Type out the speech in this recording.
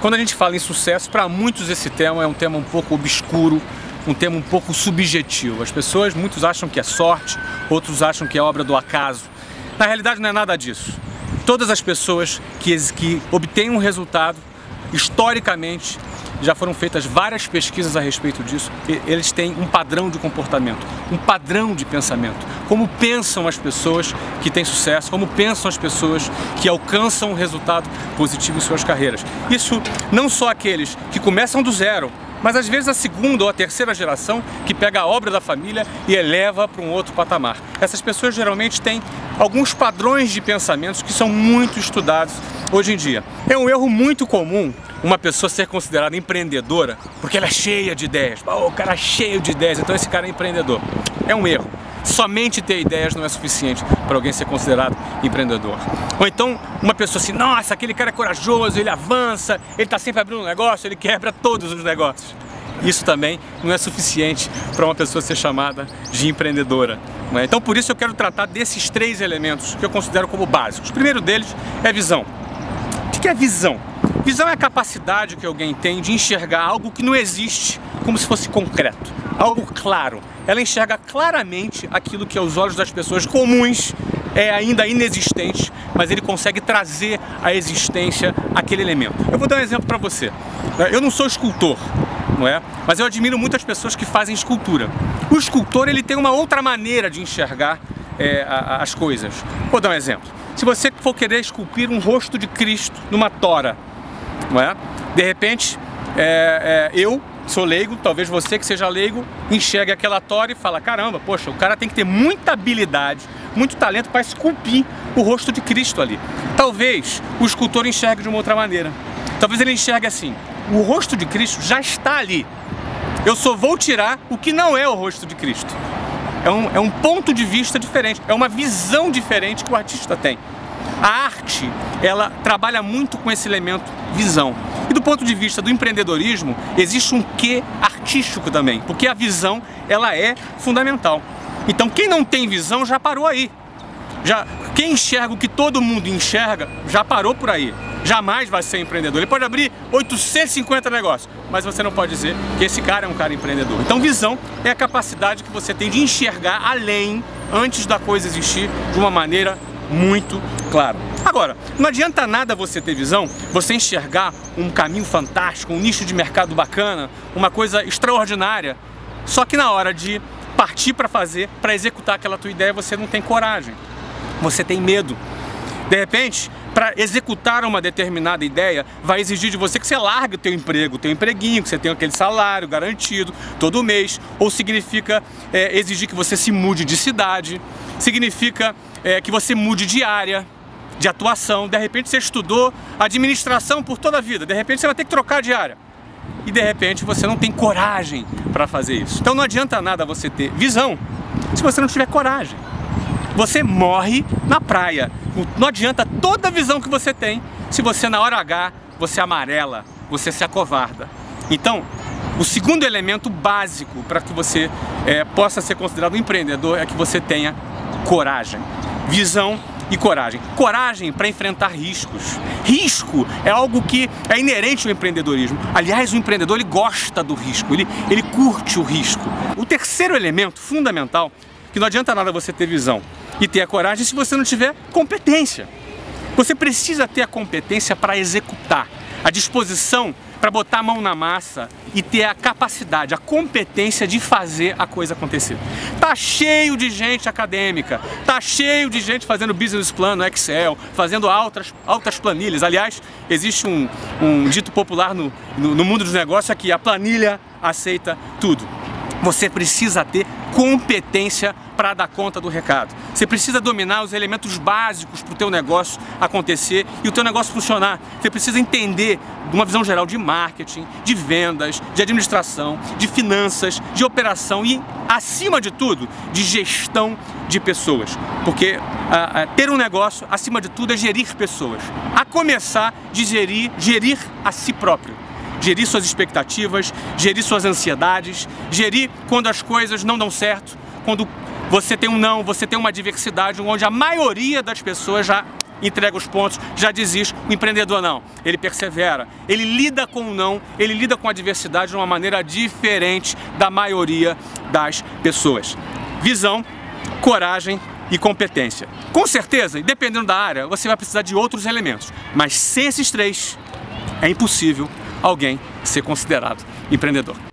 Quando a gente fala em sucesso, para muitos esse tema é um tema um pouco obscuro, um tema um pouco subjetivo. As pessoas, muitos acham que é sorte, outros acham que é obra do acaso. Na realidade não é nada disso. Todas as pessoas que obtêm um resultado, historicamente, já foram feitas várias pesquisas a respeito disso, eles têm um padrão de comportamento, um padrão de pensamento. Como pensam as pessoas que têm sucesso, como pensam as pessoas que alcançam um resultado positivo em suas carreiras. Isso não só aqueles que começam do zero, mas às vezes a segunda ou a terceira geração que pega a obra da família e eleva para um outro patamar. Essas pessoas geralmente têm alguns padrões de pensamentos que são muito estudados hoje em dia. É um erro muito comum uma pessoa ser considerada empreendedora porque ela é cheia de ideias. Oh, o cara é cheio de ideias, então esse cara é empreendedor. É um erro. Somente ter ideias não é suficiente para alguém ser considerado empreendedor. Ou então uma pessoa assim, nossa, aquele cara é corajoso, ele avança, ele está sempre abrindo um negócio, ele quebra todos os negócios. Isso também não é suficiente para uma pessoa ser chamada de empreendedora. Então por isso eu quero tratar desses três elementos que eu considero como básicos. O primeiro deles é visão. O que é visão? Visão é a capacidade que alguém tem de enxergar algo que não existe como se fosse concreto, algo claro. Ela enxerga claramente aquilo que aos olhos das pessoas comuns é ainda inexistente, mas ele consegue trazer à existência aquele elemento. Eu vou dar um exemplo para você. Eu não sou escultor, não é? Mas eu admiro muitas pessoas que fazem escultura. O escultor ele tem uma outra maneira de enxergar as coisas. Vou dar um exemplo. Se você for querer esculpir um rosto de Cristo numa tora, não é? De repente, eu sou leigo, talvez você que seja leigo, enxergue aquela tora e fala, caramba, poxa, o cara tem que ter muita habilidade, muito talento para esculpir o rosto de Cristo ali. Talvez o escultor enxergue de uma outra maneira. Talvez ele enxergue assim, o rosto de Cristo já está ali. Eu só vou tirar o que não é o rosto de Cristo. É um ponto de vista diferente, é uma visão diferente que o artista tem. A arte, ela trabalha muito com esse elemento visão. E do ponto de vista do empreendedorismo, existe um quê artístico também, porque a visão, ela é fundamental. Então quem não tem visão já parou aí. Quem enxerga o que todo mundo enxerga, já parou por aí. Jamais vai ser empreendedor. Ele pode abrir 850 negócios, mas você não pode dizer que esse cara é um cara empreendedor. Então visão é a capacidade que você tem de enxergar além, antes da coisa existir, de uma maneira muito clara. Agora, não adianta nada você ter visão, você enxergar um caminho fantástico, um nicho de mercado bacana, uma coisa extraordinária, só que na hora de partir para fazer, para executar aquela tua ideia, você não tem coragem, você tem medo. De repente, para executar uma determinada ideia, vai exigir de você que você largue o teu emprego, o teu empreguinho, que você tenha aquele salário garantido todo mês, ou significa exigir que você se mude de cidade, significa que você mude de área de atuação. De repente você estudou administração por toda a vida, de repente você vai ter que trocar de área. E de repente você não tem coragem para fazer isso. Então não adianta nada você ter visão se você não tiver coragem. Você morre na praia. Não adianta toda a visão que você tem se você na hora H, você amarela, você se acovarda. Então, o segundo elemento básico para que você possa ser considerado um empreendedor é que você tenha coragem. Visão e coragem. Coragem para enfrentar riscos. Risco é algo que é inerente ao empreendedorismo. Aliás, o empreendedor ele gosta do risco, ele curte o risco. O terceiro elemento fundamental, que não adianta nada você ter visão e ter a coragem se você não tiver competência. Você precisa ter a competência para executar, a disposição para botar a mão na massa e ter a capacidade, a competência de fazer a coisa acontecer. Tá cheio de gente acadêmica, tá cheio de gente fazendo business plan no Excel, fazendo altas planilhas. Aliás, existe um dito popular no mundo dos negócios é que a planilha aceita tudo. Você precisa ter competência para dar conta do recado. Você precisa dominar os elementos básicos para o teu negócio acontecer e o teu negócio funcionar. Você precisa entender uma visão geral de marketing, de vendas, de administração, de finanças, de operação e, acima de tudo, de gestão de pessoas. Porque ter um negócio, acima de tudo, é gerir pessoas. A começar de gerir a si próprio. Gerir suas expectativas, gerir suas ansiedades, gerir quando as coisas não dão certo, quando você tem um não, você tem uma adversidade onde a maioria das pessoas já entrega os pontos, já desiste. O empreendedor não, ele persevera, ele lida com o não, ele lida com a adversidade de uma maneira diferente da maioria das pessoas. Visão, coragem e competência. Com certeza, dependendo da área, você vai precisar de outros elementos, mas sem esses três, é impossível alguém ser considerado empreendedor.